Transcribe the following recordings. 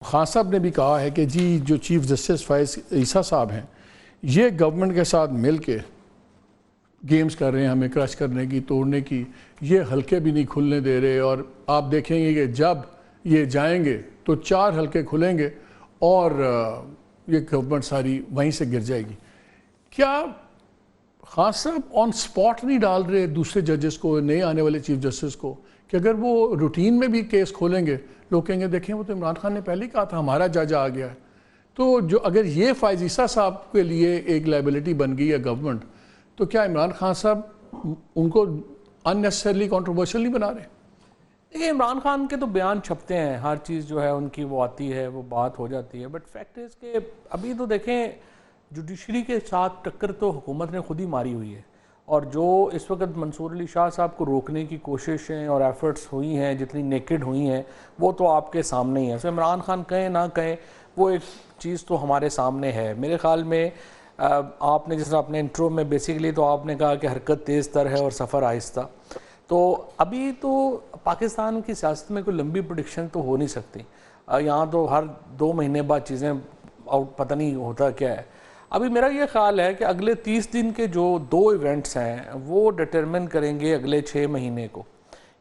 خان صاحب نے بھی کہا ہے کہ جی جو چیف جسٹس فائز عیسیٰ صاحب ہیں یہ گورنمنٹ کے ساتھ مل کے گیمز کر رہے ہیں ہمیں کرش کرنے کی توڑنے کی، یہ حلقے بھی نہیں کھلنے دے رہے، اور آپ دیکھیں گے کہ جب یہ جائیں گے تو 4 حلقے کھلیں گے اور یہ گورنمنٹ ساری وہیں سے گر جائے گی۔ کیا خان صاحب آن سپاٹ نہیں ڈال رہے دوسرے ججز کو، نئے آنے والے چیف جسٹس کو، کہ اگر وہ روٹین میں بھی کیس کھولیں گے لوگ کہیں گے دیکھیں وہ تو عمران خان نے پہلے ہی کہا تھا ہمارا جج آ گیا ہے، تو جو اگر یہ فائز عیسیٰ صاحب کے لیے ایک لائبلٹی بن گئی ہے گورنمنٹ، تو کیا عمران خان صاحب ان کو ان نیسسریلی کنٹروورشل نہیں بنا رہے؟ دیکھیں عمران خان کے تو بیان چھپتے ہیں، ہر چیز جو ہے ان کی وہ آتی ہے، وہ بات ہو جاتی ہے، بٹ فیکٹ ہے کہ ابھی تو دیکھیں جوڈیشری کے ساتھ ٹکر تو حکومت نے خود ہی ماری ہوئی ہے، اور جو اس وقت منصور علی شاہ صاحب کو روکنے کی کوششیں اور ایفرٹس ہوئی ہیں، جتنی نیکڈ ہوئی ہیں، وہ تو آپ کے سامنے ہی ہیں۔ سو عمران خان کہیں نہ کہیں وہ ایک چیز تو ہمارے سامنے ہے۔ میرے خیال میں آپ نے جس طرح اپنے انٹرو میں بیسیکلی تو آپ نے کہا کہ حرکت تیز تر ہے اور سفر آہستہ، تو ابھی تو پاکستان کی سیاست میں کوئی لمبی پریڈکشن تو ہو نہیں سکتی، یہاں تو ہر 2 مہینے بعد چیزیں پتہ نہیں ہوتا کیا ہے۔ ابھی میرا یہ خیال ہے کہ اگلے 30 دن کے جو 2 ایونٹس ہیں وہ ڈٹرمن کریں گے اگلے 6 مہینے کو۔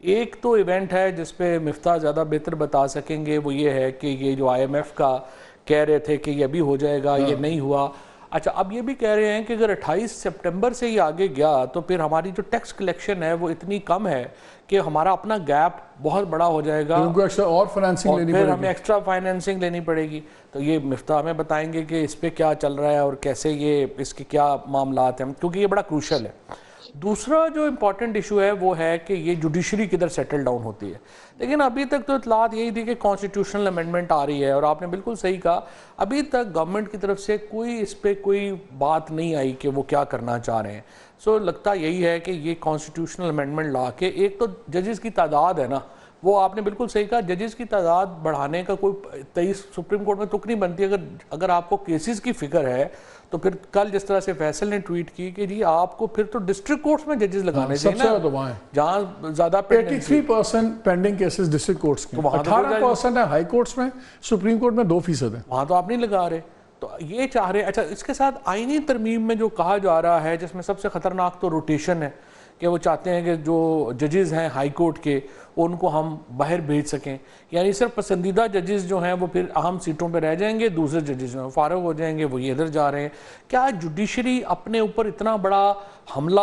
ایک تو ایونٹ ہے جس پہ مفتاح زیادہ بہتر بتا سکیں گے، وہ یہ ہے کہ یہ جو IMF کا کہہ رہے تھے کہ یہ ابھی ہو جائے گا، یہ نہیں ہوا۔ اچھا اب یہ بھی کہہ رہے ہیں کہ اگر 28 سپٹمبر سے یہ آگے گیا تو پھر ہماری جو ٹیکس کلیکشن ہے وہ اتنی کم ہے کہ ہمارا اپنا گیپ بہت بڑا ہو جائے گا، اور پھر ہمیں ایکسٹرا فائنینسنگ لینی پڑے گی۔ تو یہ مفتاح ہمیں بتائیں گے کہ اس پہ کیا چل رہا ہے اور کیسے یہ اس کے کیا معاملات ہیں، کیونکہ یہ بڑا کروشل ہے۔ دوسرا جو امپورٹنٹ ایشو ہے وہ ہے کہ یہ جوڈیشری کدھر سیٹل ڈاؤن ہوتی ہے، لیکن ابھی تک تو اطلاعات یہی تھی کہ کانسٹیٹیوشنل امینڈمنٹ آ رہی ہے، اور آپ نے بالکل صحیح کہا ابھی تک گورنمنٹ کی طرف سے کوئی اس پہ کوئی بات نہیں آئی کہ وہ کیا کرنا چاہ رہے ہیں۔ سو لگتا یہی ہے کہ یہ کانسٹیٹیوشنل امینڈمنٹ لا کے ایک تو ججز کی تعداد ہے نا، وہ آپ نے بالکل صحیح کہا، ججز کی تعداد بڑھانے کا کوئی 23 سپریم کورٹ میں تک نہیں بنتی۔ اگر آپ کو کیسز کی فکر ہے تو پھر کل جس طرح سے فیصل نے ٹویٹ کی کہ جی آپ کو پھر تو ڈسٹرکٹ کورٹس میں ججز لگانے چاہیے نا، جہاں زیادہ 83% پینڈنگ کیسز ڈسٹرکٹ کورٹس کے، 18% ہے ہائی کورٹس میں، سپریم کورٹ میں 2% ہے، وہاں تو آپ نہیں لگا رہے۔ تو یہ چاہ رہے، اچھا اس کے ساتھ آئینی ترمیم میں جو کہا جا رہا ہے جس میں سب سے خطرناک تو روٹیشن ہے، کہ وہ چاہتے ہیں کہ جو ججز ہیں ہائی کورٹ کے ان کو ہم باہر بھیج سکیں، یعنی صرف پسندیدہ ججز جو ہیں وہ پھر اہم سیٹوں پہ رہ جائیں گے، دوسرے ججز جو ہیں فارغ ہو جائیں گے، وہ یہ ادھر جا رہے ہیں۔ کیا جوڈیشری اپنے اوپر اتنا بڑا حملہ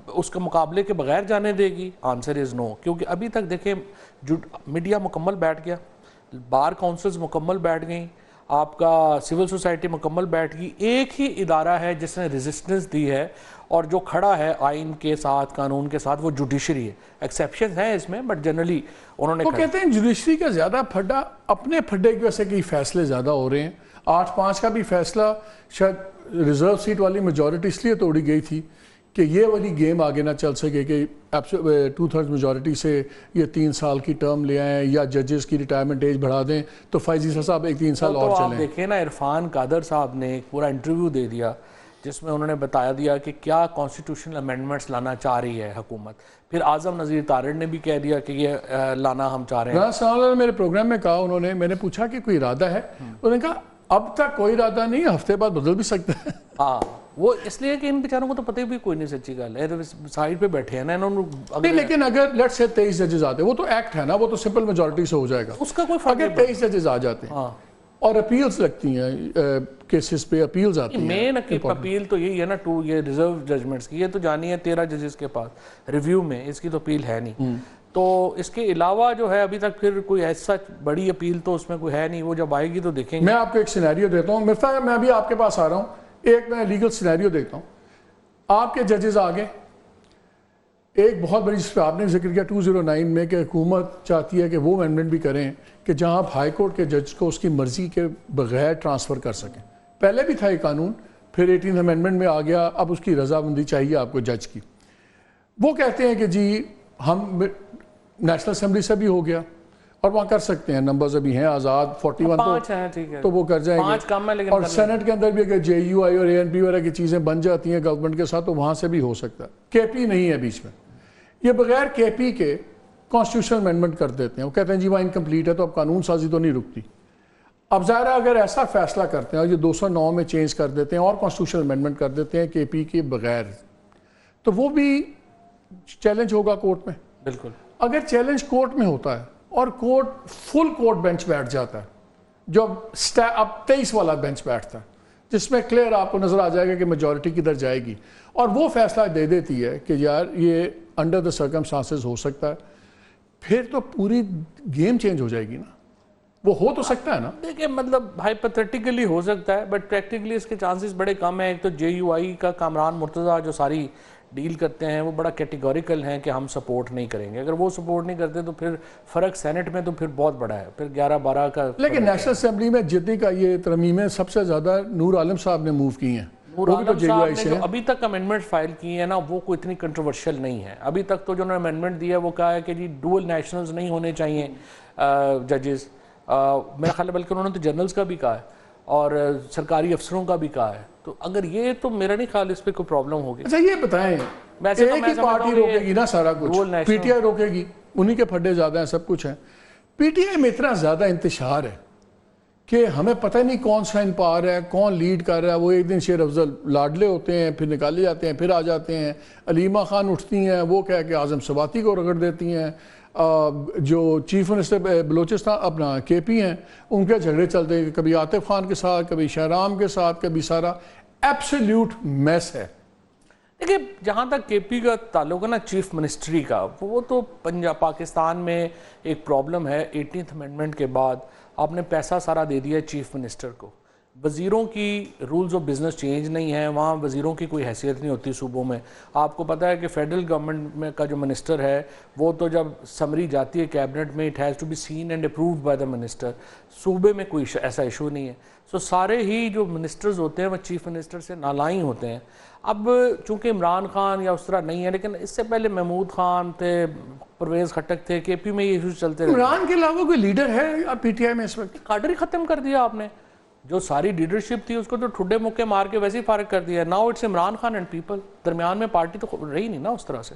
اس کے مقابلے کے بغیر جانے دے گی؟ آنسر از نو، کیونکہ ابھی تک دیکھیں میڈیا مکمل بیٹھ گیا، بار کونسلز مکمل بیٹھ گئیں، آپ کا سول سوسائٹی مکمل بیٹھ گئی، ایک ہی ادارہ ہے جس نے ریزسٹنس دی ہے اور جو کھڑا ہے آئین کے ساتھ، قانون کے ساتھ، وہ جوڈیشری ہے۔ ایکسیپشنز ہیں اس میں، بٹ جنرلی انہوں نے کہتے ہیں جوڈیشری کا زیادہ پھڈا اپنے پھڈے کی وجہ سے کئی فیصلے زیادہ ہو رہے ہیں۔ 8-5 کا بھی فیصلہ شاید ریزرو سیٹ والی میجورٹی اس لیے توڑی گئی تھی کہ یہ والی گیم آگے نہ چل سکے کہ 2/3 میجورٹی سے یہ 3 سال کی ٹرم لے آئیں یا ججز کی ریٹائرمنٹ ایج بڑھا دیں تو فائز عیسیٰ صاحب 3 سال اور چلیں۔ آپ دیکھیں نا عرفان قادر صاحب نے ایک پورا انٹرویو دے دیا جس میں انہوں نے بتایا دیا کہ کیا کانسٹیٹیوشنل امینڈمنٹس لانا چاہ رہی ہے حکومت، پھر اعظم نذیر تارڑ نے بھی کہہ دیا کہ یہ لانا ہم چاہ رہے ہیں۔ رانا صاحب نے میرے پروگرام میں کہا، انہوں نے، میں نے پوچھا کہ کوئی ارادہ ہے، انہوں نے کہا اب تک کوئی ارادہ نہیں، ہفتے بعد بدل بھی سکتا ہے۔ ہاں وہ اس لیے کہ ان بیچاروں کو تو پتہ بھی کوئی نہیں، سچی گل ہے، سائڈ پہ بیٹھے ہیں نا انہوں نے۔ لیکن اگر لیٹ سے 23 ججز آتے، وہ تو ایکٹ ہے نا، وہ تو سمپل میجورٹی سے ہو جائے گا، اس کا کوئی فرق اگر 23 ججز آ جاتے ہیں اور اپیلز لگتی ہیں، کیسز پہ اپیلز آتی ہیں۔ مین اپیل تو یہی ہے نا، یہ ریزرو ججمنٹس کی، یہ تو جانی ہے 13 ججز کے پاس ریویو میں، اس کی تو اپیل ہے نہیں۔ تو اس کے علاوہ جو ہے ابھی تک پھر کوئی ایسا بڑی اپیل تو اس میں کوئی ہے نہیں، وہ جب آئے گی تو دیکھیں گے۔ میں آپ کو ایک سینیریو دیتا ہوں، مفتاح میں ابھی آپ کے پاس آ رہا ہوں، ایک میں لیگل سینیریو دیتا ہوں۔ آپ کے ججز آگے ایک بہت بڑی، جس پہ آپ نے ذکر کیا 209 میں، کہ حکومت چاہتی ہے کہ وہ امینڈمنٹ بھی کریں کہ جہاں آپ ہائی کورٹ کے جج کو اس کی مرضی کے بغیر ٹرانسفر کر سکیں۔ پہلے بھی تھا یہ قانون، پھر 18 امینڈمنٹ میں آ گیا، اب اس کی رضامندی چاہیے آپ کو جج کی۔ وہ کہتے ہیں کہ جی ہم نیشنل اسمبلی سے بھی ہو گیا اور وہاں کر سکتے ہیں، نمبرز ابھی ہیں آزاد 41 تو وہ کر جائیں گے، اور سینٹ کے اندر بھی اگر JUI اور ANP وغیرہ کی چیزیں بن جاتی ہیں گورنمنٹ کے ساتھ تو وہاں سے بھی ہو سکتا ہے۔ KP نہیں ہے بیچ میں، یہ بغیر KP کے کانسٹیٹیوشنل امینڈمنٹ کر دیتے ہیں، وہ کہتے ہیں جی وہاں انکمپلیٹ ہے تو اب قانون سازی تو نہیں رکتی۔ اب ظاہر ہے اگر ایسا فیصلہ کرتے ہیں اور یہ 209 میں چینج کر دیتے ہیں اور کانسٹیٹیوشنل امینڈمنٹ کر دیتے ہیں کے پی کے بغیر، تو وہ بھی چیلنج ہوگا کورٹ میں. بالکل. اگر چیلنج کورٹ میں ہوتا ہے اور کورٹ فل کورٹ بینچ بیٹھ جاتا ہے، جو اب 23 والا بینچ بیٹھتا ہے جس میں کلیئر آپ کو نظر آ جائے گا کہ میجورٹی کدھر جائے گی، اور وہ فیصلہ دے دیتی ہے کہ یار یہ انڈر دا سرکمسٹانسز ہو سکتا ہے، پھر تو پوری گیم چینج ہو جائے گی نا. وہ ہو تو سکتا ہے نا. دیکھیں مطلب ہائپوتھیٹیکلی ہو سکتا ہے، بٹ پریکٹیکلی اس کے چانسز بڑے کم ہیں. ایک تو جے یو آئی کا کامران مرتضیٰ جو ساری ڈیل کرتے ہیں وہ بڑا کیٹیگوریکل ہیں کہ ہم سپورٹ نہیں کریں گے. اگر وہ سپورٹ نہیں کرتے تو پھر فرق سینٹ میں تو پھر بہت بڑا ہے، پھر 11-12 کا. لیکن نیشنل اسمبلی میں جتنی کا یہ ترمیمیں سب سے زیادہ نور عالم صاحب نے موو کی ہیں. نور عالم صاحب نے جو ابھی تک امینڈمنٹ فائل کی ہیں نا وہ کوئی اتنی کنٹروورشل نہیں ہے. ابھی تک تو جو انہوں نے امینڈمنٹ دیا ہے وہ کہا ہے کہ جی ڈوئل نیشنلز نہیں ہونے چاہیے ججز. میرا خیال ہے بلکہ انہوں نے تو جنرلز کا بھی کہا ہے اور سرکاری افسروں کا بھی کہا ہے. تو اگر یہ تو میرا نہیں خیال اس پہ کوئی پرابلم ہوگی. اچھا یہ بتائیں، ایک ہی پارٹی روکے گی نا سارا کچھ، پی ٹی آئی روکے گی، انہی کے پھڈے زیادہ ہیں، سب کچھ ہیں. پی ٹی آئی میں اتنا زیادہ انتشار ہے کہ ہمیں پتہ نہیں کون سا ان پار ہے، کون لیڈ کر رہا ہے. وہ ایک دن شیر افضل لاڈلے ہوتے ہیں، پھر نکالے جاتے ہیں، پھر آ جاتے ہیں. علیمہ خان اٹھتی ہیں، وہ کہہ کے اعظم سواتی کو رگڑ دیتی ہیں. جو چیف منسٹر بلوچستان اپنا کے پی ہیں ان کے جھگڑے چلتے ہیں، کبھی عاطف خان کے ساتھ، کبھی شہرام کے ساتھ، کبھی سارا ایبسلیوٹ میس ہے. دیکھیں جہاں تک کے پی کا تعلق ہے نا چیف منسٹری کا، وہ تو پاکستان میں ایک پرابلم ہے. 18th امینڈمنٹ کے بعد آپ نے پیسہ سارا دے دیا ہے چیف منسٹر کو. وزیروں کی رولز آف بزنس چینج نہیں ہیں، وہاں وزیروں کی کوئی حیثیت نہیں ہوتی صوبوں میں. آپ کو پتہ ہے کہ فیڈرل گورنمنٹ میں کا جو منسٹر ہے وہ تو جب سمری جاتی ہے کیبنٹ میں، it has to be seen and approved by the minister. صوبے میں کوئی ایسا ایشو نہیں ہے. سو سارے ہی جو منسٹرز ہوتے ہیں وہ چیف منسٹر سے نالائن ہوتے ہیں. اب چونکہ عمران خان یا اس طرح نہیں ہے، لیکن اس سے پہلے محمود خان تھے، پرویز خٹک تھے، کے پی میں یہ ایشوز چلتے رہے. عمران کے علاوہ کوئی لیڈر ہے پی ٹی آئی میں اس وقت؟ کاڈر ہی ختم کر دیا آپ نے. جو ساری لیڈرشپ تھی اس کو تو ٹھڈے مکے مار کے ویسے ہی فارغ کر دیا. Now it's Imran Khan and people. درمیان میں پارٹی تو رہی نہیں نا اس طرح سے.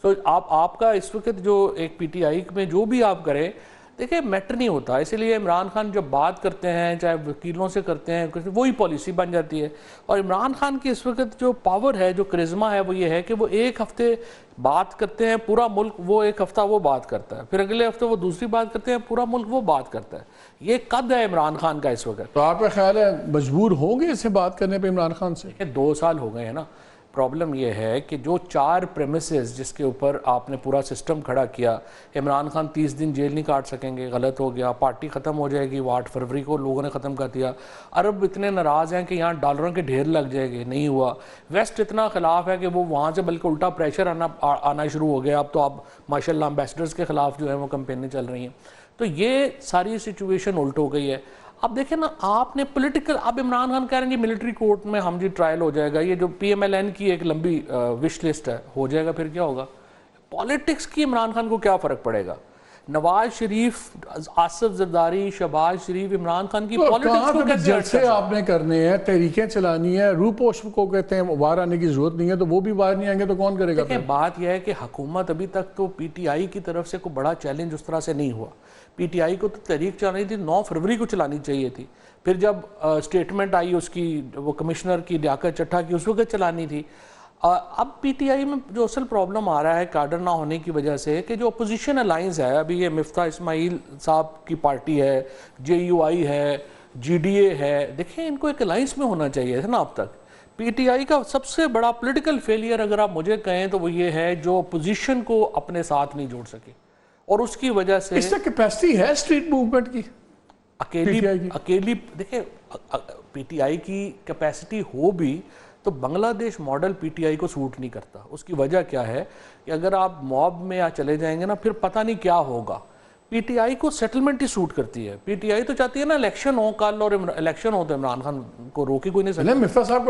سو آپ کا اس وقت جو ایک پی ٹی آئی میں جو بھی آپ کریں، دیکھیں میٹر نہیں ہوتا. اسی لیے عمران خان جب بات کرتے ہیں چاہے وکیلوں سے کرتے ہیں وہی پالیسی بن جاتی ہے. اور عمران خان کی اس وقت جو پاور ہے، جو کرزما ہے، وہ یہ ہے کہ وہ ایک ہفتے بات کرتے ہیں پورا ملک، وہ ایک ہفتہ وہ بات کرتا ہے، پھر اگلے ہفتے وہ دوسری بات کرتے ہیں پورا ملک وہ بات کرتا ہے. یہ قد ہے عمران خان کا اس وقت. تو آپ کا خیال ہے مجبور ہوں گے اس سے بات کرنے پہ عمران خان سے؟ 2 سال ہو گئے ہیں نا. پرابلم یہ ہے کہ جو 4 پریمیسز جس کے اوپر آپ نے پورا سسٹم کھڑا کیا، عمران خان 30 دن جیل نہیں کاٹ سکیں گے، غلط ہو گیا. پارٹی ختم ہو جائے گی، وہ 8 فروری کو لوگوں نے ختم کر دیا. عرب اتنے ناراض ہیں کہ یہاں ڈالروں کے ڈھیر لگ جائے گی، نہیں ہوا. ویسٹ اتنا خلاف ہے کہ وہ وہاں سے بلکہ الٹا پریشر آنا شروع ہو گیا. اب تو آپ ماشاءاللہ امبیسڈرز کے خلاف جو ہیں وہ کمپینیں چل رہی ہیں. تو یہ ساری سچویشن الٹ ہو گئی ہے. اب دیکھیں نا آپ نے پولیٹیکل، اب عمران خان کہہ رہے ہیں جی ملٹری کورٹ میں ہم جی ٹرائل ہو جائے گا. یہ جو پی ایم ایل این کی ایک لمبی وش لسٹ ہے، ہو جائے گا. پھر کیا ہوگا؟ پالیٹکس کی عمران خان کو کیا فرق پڑے گا؟ نواز شریف، آصف زرداری، شہباز شریف عمران خان کی پالیٹکس کو کیسے؟ جلسے آپ نے کرنے ہیں، تحریکیں چلانی ہیں. روح پوش کو کہتے ہیں باہر آنے کی ضرورت نہیں ہے، تو وہ بھی باہر نہیں آئیں گے تو کون کرے گا؟ بات یہ ہے کہ حکومت ابھی تک تو پی ٹی آئی کی طرف سے کوئی بڑا چیلنج اس طرح سے نہیں ہوا. پی ٹی آئی کو تو تحریک چلانی تھی، 9 فروری کو چلانی چاہیے تھی. پھر جب اسٹیٹمنٹ آئی اس کی، وہ کمشنر کی لیاقت چٹھا کی، اس وقت چلانی تھی. اب پی ٹی آئی میں جو اصل پرابلم آ رہا ہے کاڈر نہ ہونے کی وجہ سے، کہ جو اپوزیشن الائنس ہے، ابھی یہ مفتاح اسماعیل صاحب کی پارٹی ہے، جے یو آئی ہے، جی ڈی اے ہے، دیکھیں ان کو ایک الائنس میں ہونا چاہیے تھا نا. اب تک پی ٹی آئی کا سب سے بڑا پولیٹیکل فیلئر اگر آپ مجھے کہیں تو وہ یہ ہے جو اپوزیشن کو اپنے ساتھ نہیں جوڑ سکے، اور اس کی وجہ سے اس سے کیپیسٹی ہے اسٹریٹ موومنٹ کی اکیلی. دیکھیں پی ٹی آئی کی کیپیسٹی ہو بھی تو بنگلہ دیش ماڈل پی ٹی آئی کو سوٹ نہیں کرتا. اس کی وجہ کیا ہے کہ اگر آپ موب میں چلے جائیں گے نا پھر پتہ نہیں کیا ہوگا. پی ٹی آئی کو سیٹلمنٹ ہی سوٹ کرتی ہے. پی ٹی آئی تو چاہتی ہے نا الیکشن ہو کل، اور الیکشن ہو تو عمران خان کو روکے کوئی نہیں سکتا. مفتاح صاحب